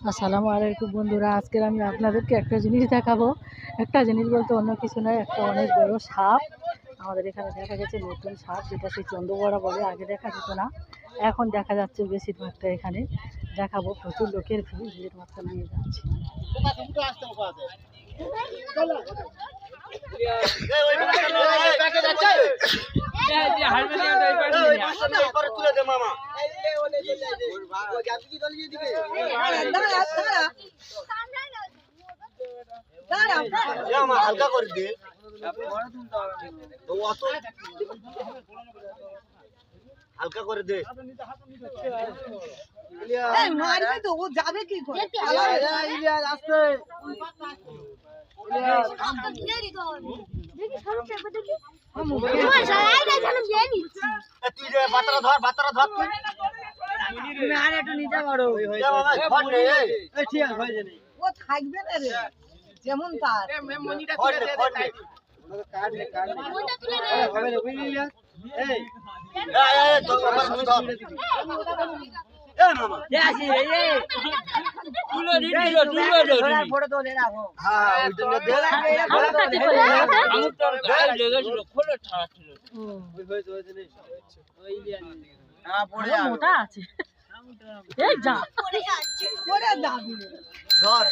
আসসালামু আলাইকুম বন্ধুরা, আজকে আমি আপনাদেরকে একটা জিনিস দেখাবো। একটা জিনিস বলতে অন্য কিছু নয়, একটা অনেক বড় সাপ আমাদের এখানে দেখা গেছে। নতুন সাপ, যেটা সেই চন্দ্রবড়া বলে, আগে দেখা যেত না, এখন দেখা যাচ্ছে বেশিরভাগটা। এখানে দেখাবো, প্রচুর লোকের ভিড়ের মাত্রা নিয়ে যাচ্ছে। হালকা করে দে, হালকা করে দে। মারবি তো, ও যাবে কি করে? ইলিয়াস আসতে, তুই যে বাতারা ধর, বাতারা ধর তুই। তুমি আর একটু নিতে পারো। ঠিক আছে, হয়ে যাবে। ও থাকবে না রে, যেমন তার। মোটা আছে, এই যা পড়ে যাবে। ধর